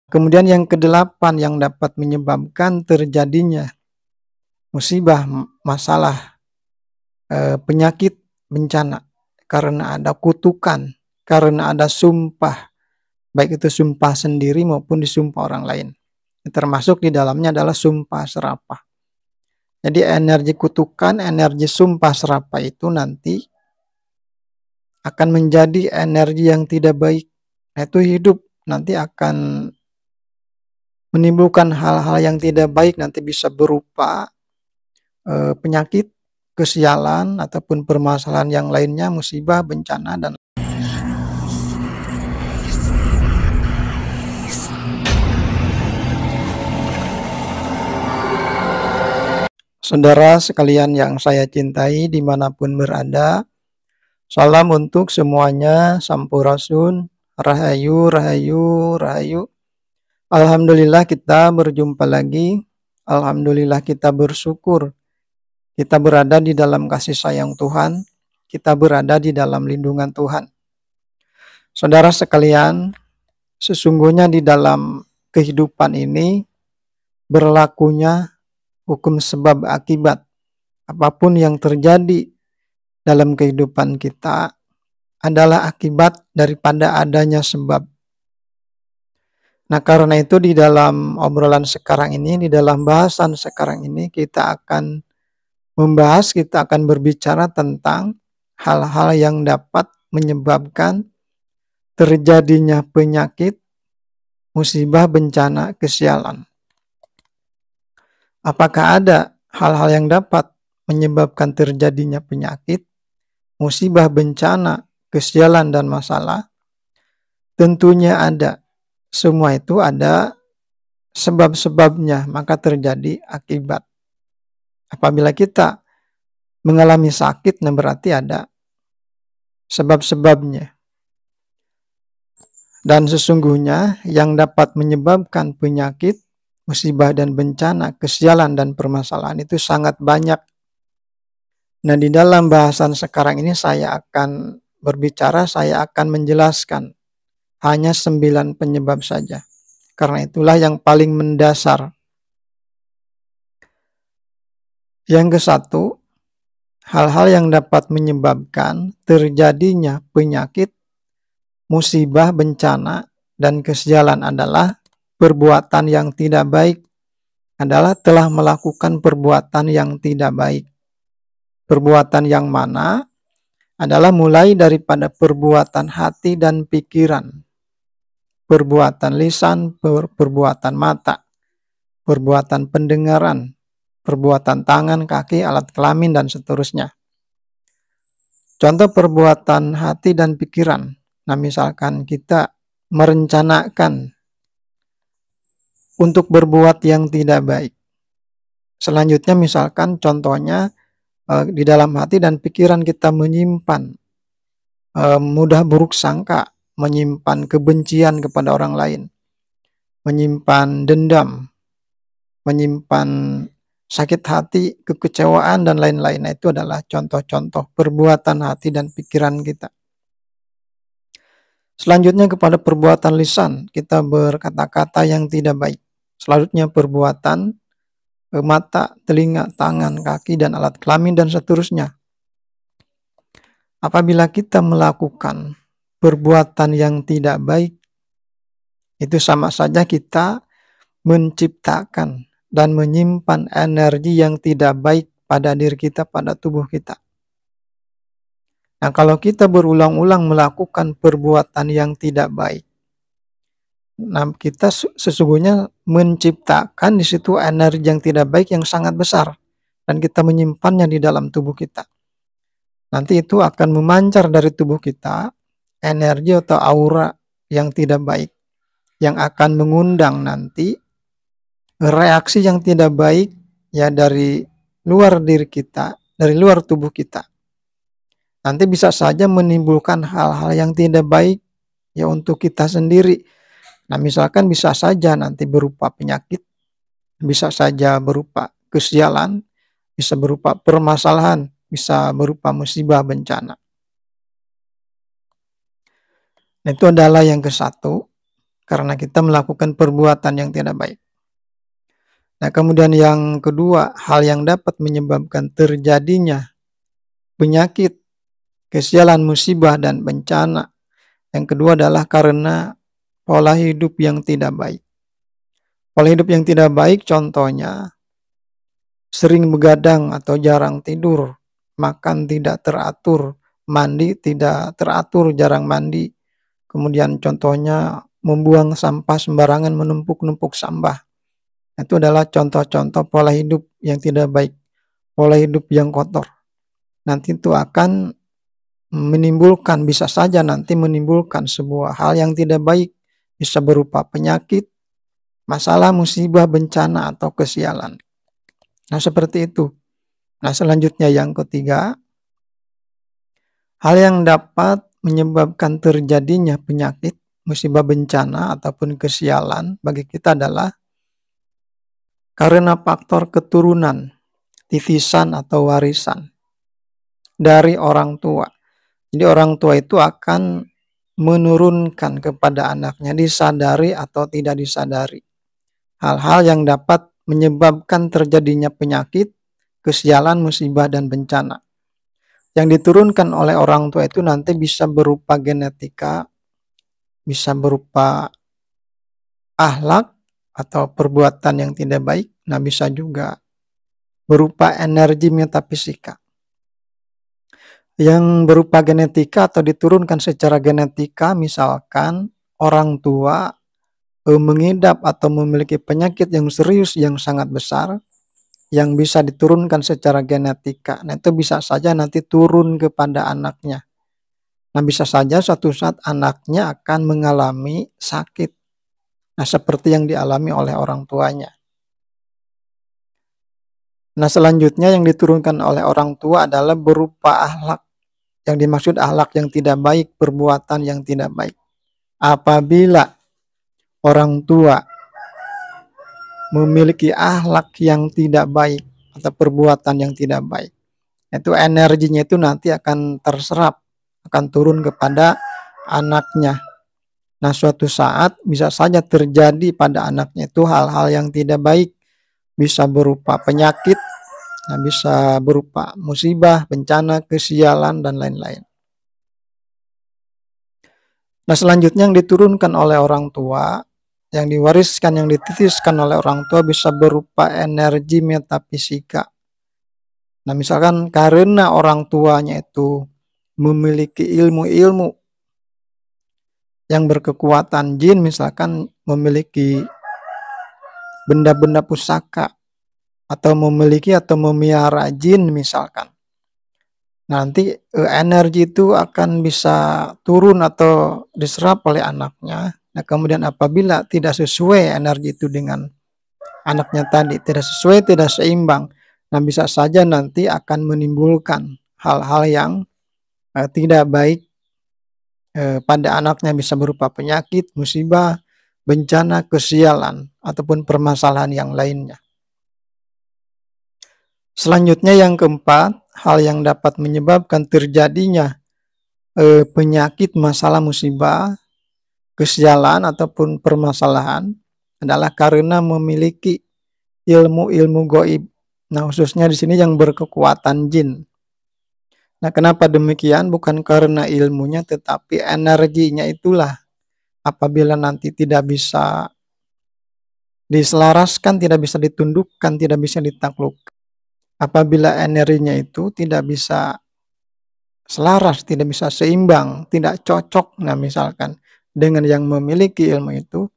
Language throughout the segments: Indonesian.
Kemudian yang kedelapan yang dapat menyebabkan terjadinya musibah, masalah, penyakit, bencana, karena ada kutukan, karena ada sumpah, baik itu sumpah sendiri maupun disumpah orang lain. Termasuk di dalamnya adalah sumpah serapah. Jadi energi kutukan, energi sumpah serapah itu nanti akan menjadi energi yang tidak baik. Itu hidup nanti akan menimbulkan hal-hal yang tidak baik, nanti bisa berupa penyakit, kesialan, ataupun permasalahan yang lainnya, musibah, bencana, dan saudara sekalian yang saya cintai dimanapun berada, salam untuk semuanya, sampurasun, rahayu, rahayu, rahayu. Alhamdulillah kita berjumpa lagi, alhamdulillah kita bersyukur, kita berada di dalam kasih sayang Tuhan, kita berada di dalam lindungan Tuhan. Saudara sekalian, sesungguhnya di dalam kehidupan ini berlakunya hukum sebab akibat. Apapun yang terjadi dalam kehidupan kita adalah akibat daripada adanya sebab. Nah, karena itu di dalam obrolan sekarang ini, di dalam bahasan sekarang ini, kita akan membahas, kita akan berbicara tentang hal-hal yang dapat menyebabkan terjadinya penyakit, musibah, bencana, kesialan. Apakah ada hal-hal yang dapat menyebabkan terjadinya penyakit, musibah, bencana, kesialan, dan masalah? Tentunya ada. Semua itu ada sebab-sebabnya, maka terjadi akibat. Apabila kita mengalami sakit, nah berarti ada sebab-sebabnya. Dan sesungguhnya yang dapat menyebabkan penyakit, musibah dan bencana, kesialan dan permasalahan itu sangat banyak. Nah, di dalam bahasan sekarang ini saya akan berbicara, saya akan menjelaskan hanya 9 penyebab saja. Karena itulah yang paling mendasar. Yang ke-1, hal-hal yang dapat menyebabkan terjadinya penyakit, musibah, bencana, dan kesialan adalah perbuatan yang tidak baik, adalah telah melakukan perbuatan yang tidak baik. Perbuatan yang mana adalah mulai daripada perbuatan hati dan pikiran, perbuatan lisan, perbuatan mata, perbuatan pendengaran, perbuatan tangan, kaki, alat kelamin, dan seterusnya. Contoh perbuatan hati dan pikiran. Nah, misalkan kita merencanakan untuk berbuat yang tidak baik. Selanjutnya misalkan contohnya di dalam hati dan pikiran kita menyimpan mudah buruk sangka, menyimpan kebencian kepada orang lain, menyimpan dendam, menyimpan sakit hati, kekecewaan, dan lain-lain. Nah, itu adalah contoh-contoh perbuatan hati dan pikiran kita. Selanjutnya kepada perbuatan lisan, kita berkata-kata yang tidak baik. Selanjutnya perbuatan mata, telinga, tangan, kaki, dan alat kelamin, dan seterusnya. Apabila kita melakukan perbuatan yang tidak baik, itu sama saja kita menciptakan dan menyimpan energi yang tidak baik pada diri kita, pada tubuh kita. Nah, kalau kita berulang-ulang melakukan perbuatan yang tidak baik, nah kita sesungguhnya menciptakan di situ energi yang tidak baik yang sangat besar, dan kita menyimpannya di dalam tubuh kita. Nanti itu akan memancar dari tubuh kita energi atau aura yang tidak baik, yang akan mengundang nanti reaksi yang tidak baik ya dari luar diri kita, dari luar tubuh kita. Nanti bisa saja menimbulkan hal-hal yang tidak baik ya untuk kita sendiri. Nah, misalkan bisa saja nanti berupa penyakit, bisa saja berupa kesialan, bisa berupa permasalahan, bisa berupa musibah, bencana. Nah, itu adalah yang ke-1, karena kita melakukan perbuatan yang tidak baik. Nah, kemudian yang kedua, hal yang dapat menyebabkan terjadinya penyakit, kesialan, musibah, dan bencana. Yang kedua adalah karena pola hidup yang tidak baik. Pola hidup yang tidak baik contohnya sering begadang atau jarang tidur, makan tidak teratur, mandi tidak teratur, jarang mandi. Kemudian contohnya membuang sampah sembarangan, menumpuk-numpuk sampah. Itu adalah contoh-contoh pola hidup yang tidak baik, pola hidup yang kotor. Nanti itu akan menimbulkan, bisa saja nanti menimbulkan sebuah hal yang tidak baik, bisa berupa penyakit, masalah, musibah, bencana, atau kesialan. Nah, seperti itu. Nah, selanjutnya yang ketiga, hal yang dapat menyebabkan terjadinya penyakit, musibah, bencana, ataupun kesialan bagi kita adalah karena faktor keturunan, titisan atau warisan dari orang tua. Jadi orang tua itu akan menurunkan kepada anaknya, disadari atau tidak disadari, hal-hal yang dapat menyebabkan terjadinya penyakit, kesialan, musibah, dan bencana. Yang diturunkan oleh orang tua itu nanti bisa berupa genetika, bisa berupa akhlak atau perbuatan yang tidak baik, nah bisa juga berupa energi metafisika. Yang berupa genetika atau diturunkan secara genetika, misalkan orang tua mengidap atau memiliki penyakit yang serius yang sangat besar, yang bisa diturunkan secara genetika. Nah, itu bisa saja nanti turun kepada anaknya. Nah, bisa saja suatu saat anaknya akan mengalami sakit. Nah, seperti yang dialami oleh orang tuanya. Nah, selanjutnya yang diturunkan oleh orang tua adalah berupa akhlak. Yang dimaksud akhlak yang tidak baik, perbuatan yang tidak baik. Apabila orang tua memiliki akhlak yang tidak baik atau perbuatan yang tidak baik, itu energinya itu nanti akan terserap, akan turun kepada anaknya. Nah, suatu saat bisa saja terjadi pada anaknya itu hal-hal yang tidak baik, bisa berupa penyakit, nah bisa berupa musibah, bencana, kesialan, dan lain-lain. Nah, selanjutnya yang diturunkan oleh orang tua, yang diwariskan, yang dititiskan oleh orang tua bisa berupa energi metafisika. Nah, misalkan karena orang tuanya itu memiliki ilmu-ilmu yang berkekuatan jin, misalkan memiliki benda-benda pusaka, atau memiliki atau memelihara jin misalkan. Nanti energi itu akan bisa turun atau diserap oleh anaknya. Nah, kemudian apabila tidak sesuai energi itu dengan anaknya tadi, tidak sesuai, tidak seimbang, nah bisa saja nanti akan menimbulkan hal-hal yang tidak baik pada anaknya, bisa berupa penyakit, musibah, bencana, kesialan, ataupun permasalahan yang lainnya. Selanjutnya yang keempat, hal yang dapat menyebabkan terjadinya penyakit, masalah, musibah, kesialan, ataupun permasalahan adalah karena memiliki ilmu-ilmu goib. Nah, khususnya di sini yang berkekuatan jin. Nah, kenapa demikian? Bukan karena ilmunya, tetapi energinya itulah. Apabila nanti tidak bisa diselaraskan, tidak bisa ditundukkan, tidak bisa ditaklukkan. Apabila energinya itu tidak bisa selaras, tidak bisa seimbang, tidak cocok, nah misalkan dengan yang memiliki ilmu itu,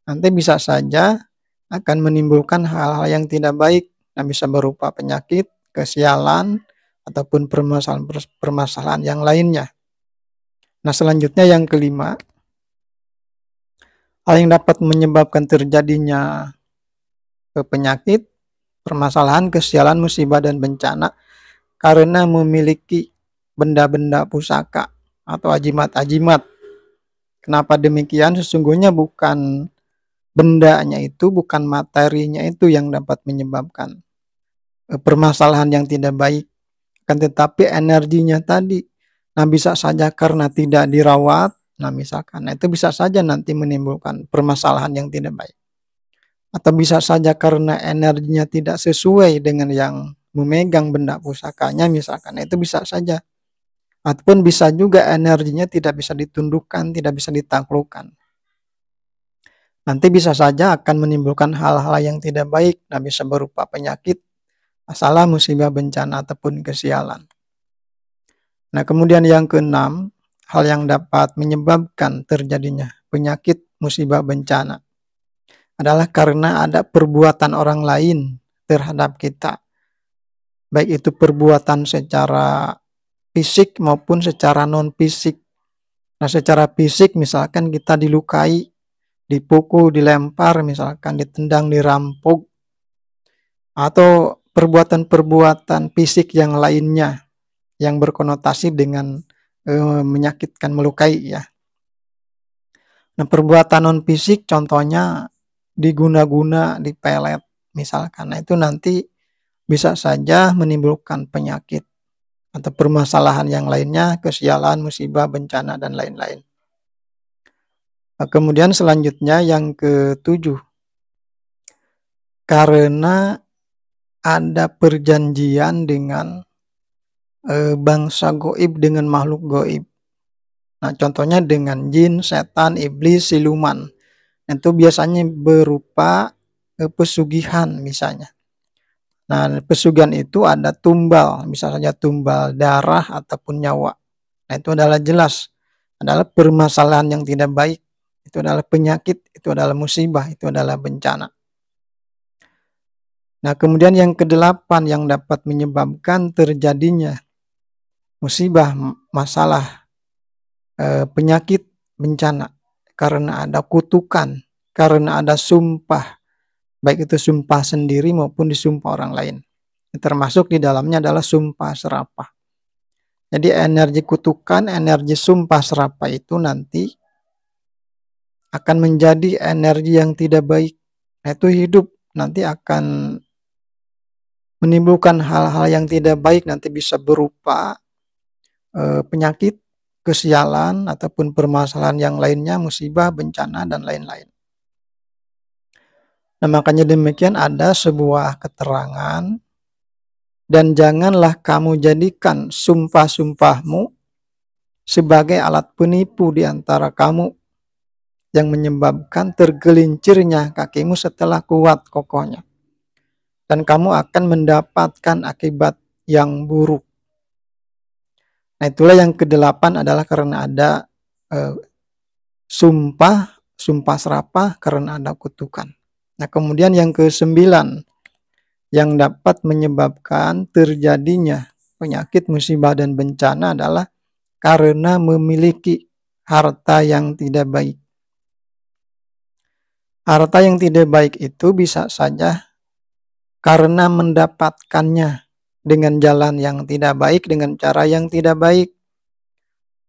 nanti bisa saja akan menimbulkan hal-hal yang tidak baik. Nah, bisa berupa penyakit, kesialan, ataupun permasalahan yang lainnya. Nah, selanjutnya yang kelima, hal yang dapat menyebabkan terjadinya penyakit, permasalahan, kesialan, musibah, dan bencana karena memiliki benda-benda pusaka atau ajimat-ajimat. Kenapa demikian? Sesungguhnya bukan bendanya itu, bukan materinya itu yang dapat menyebabkan permasalahan yang tidak baik, kan tetapi energinya tadi. Nah, bisa saja karena tidak dirawat, Nah, misalkan, nah itu bisa saja nanti menimbulkan permasalahan yang tidak baik. Atau bisa saja karena energinya tidak sesuai dengan yang memegang benda pusakanya misalkan, nah itu bisa saja. Ataupun bisa juga energinya tidak bisa ditundukkan, tidak bisa ditaklukkan. Nanti bisa saja akan menimbulkan hal-hal yang tidak baik, nah bisa berupa penyakit, masalah, musibah, bencana, ataupun kesialan. Nah, kemudian yang keenam, hal yang dapat menyebabkan terjadinya penyakit, musibah, bencana adalah karena ada perbuatan orang lain terhadap kita. Baik itu perbuatan secara fisik maupun secara non-fisik. Nah, secara fisik misalkan kita dilukai, dipukul, dilempar, misalkan ditendang, dirampok, atau perbuatan-perbuatan fisik yang lainnya yang berkonotasi dengan menyakitkan, melukai ya. Nah, perbuatan non fisik contohnya diguna-guna, dipelet misalkan. Nah, itu nanti bisa saja menimbulkan penyakit atau permasalahan yang lainnya, kesialan, musibah, bencana, dan lain-lain. Nah, kemudian selanjutnya yang ketujuh, karena ada perjanjian dengan bangsa goib, dengan makhluk goib. Nah, contohnya dengan jin, setan, iblis, siluman. Itu biasanya berupa pesugihan misalnya. Nah, pesugihan itu ada tumbal, bisa saja tumbal darah ataupun nyawa. Nah, itu adalah jelas, adalah permasalahan yang tidak baik. Itu adalah penyakit, itu adalah musibah, itu adalah bencana. Nah, kemudian yang kedelapan yang dapat menyebabkan terjadinya musibah, masalah, penyakit, bencana, karena ada kutukan, karena ada sumpah, baik itu sumpah sendiri maupun disumpah orang lain. Termasuk di dalamnya adalah sumpah serapah. Jadi energi kutukan, energi sumpah serapah itu nanti akan menjadi energi yang tidak baik. Nah, itu hidup nanti akan menimbulkan hal-hal yang tidak baik, nanti bisa berupa penyakit, kesialan, ataupun permasalahan yang lainnya, musibah, bencana, dan lain-lain. Nah, makanya demikian ada sebuah keterangan, dan janganlah kamu jadikan sumpah-sumpahmu sebagai alat penipu di antara kamu yang menyebabkan tergelincirnya kakimu setelah kuat kokohnya. Dan kamu akan mendapatkan akibat yang buruk. Nah, itulah yang kedelapan adalah karena ada sumpah serapah, karena ada kutukan. Nah, kemudian yang kesembilan yang dapat menyebabkan terjadinya penyakit, musibah, dan bencana adalah karena memiliki harta yang tidak baik. Harta yang tidak baik itu bisa saja karena mendapatkannya dengan jalan yang tidak baik, dengan cara yang tidak baik.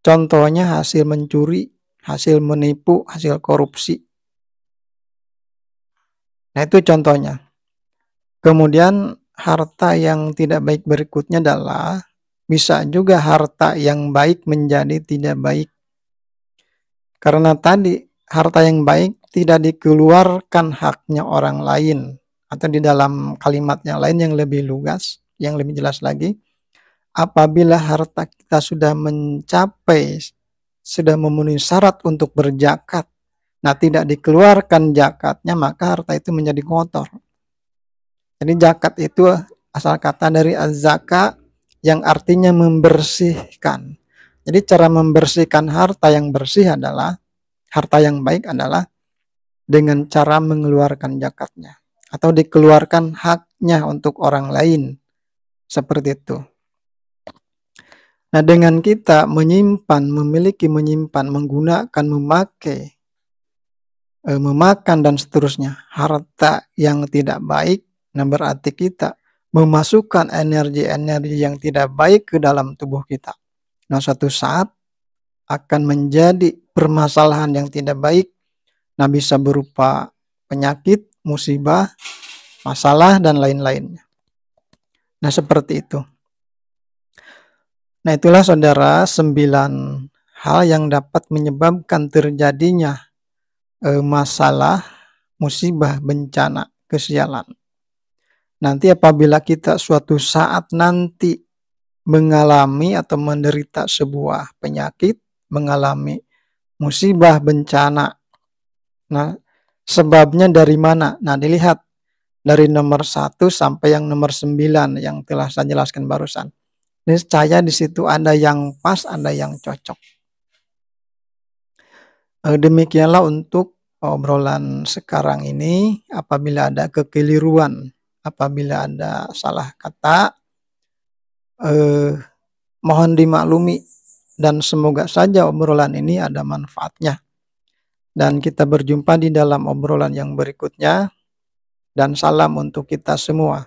Contohnya hasil mencuri, hasil menipu, hasil korupsi. Nah, itu contohnya. Kemudian harta yang tidak baik berikutnya adalah bisa juga harta yang baik menjadi tidak baik. Karena tadi harta yang baik tidak dikeluarkan haknya orang lain, atau di dalam kalimat yang lain yang lebih lugas, yang lebih jelas lagi, apabila harta kita sudah mencapai, sudah memenuhi syarat untuk berzakat, nah tidak dikeluarkan zakatnya, maka harta itu menjadi kotor. Jadi zakat itu asal kata dari az-zaka yang artinya membersihkan. Jadi cara membersihkan harta yang bersih adalah, harta yang baik adalah dengan cara mengeluarkan zakatnya atau dikeluarkan haknya untuk orang lain, seperti itu. Nah, dengan kita menyimpan, memiliki, menyimpan, menggunakan, memakai, memakan, dan seterusnya harta yang tidak baik, nah berarti kita memasukkan energi-energi yang tidak baik ke dalam tubuh kita. Nah, suatu saat akan menjadi permasalahan yang tidak baik. Nah, bisa berupa penyakit, musibah, masalah, dan lain-lainnya. Nah, seperti itu. Nah, itulah saudara 9 hal yang dapat menyebabkan terjadinya masalah, musibah, bencana, kesialan. Nanti apabila kita suatu saat nanti mengalami atau menderita sebuah penyakit, mengalami musibah, bencana. Nah, sebabnya dari mana? Nah, dilihat dari nomor 1 sampai yang nomor 9 yang telah saya jelaskan barusan. Niscaya di situ ada yang pas, ada yang cocok. Demikianlah untuk obrolan sekarang ini. Apabila ada kekeliruan, apabila ada salah kata, mohon dimaklumi dan semoga saja obrolan ini ada manfaatnya. Dan kita berjumpa di dalam obrolan yang berikutnya. Dan salam untuk kita semua.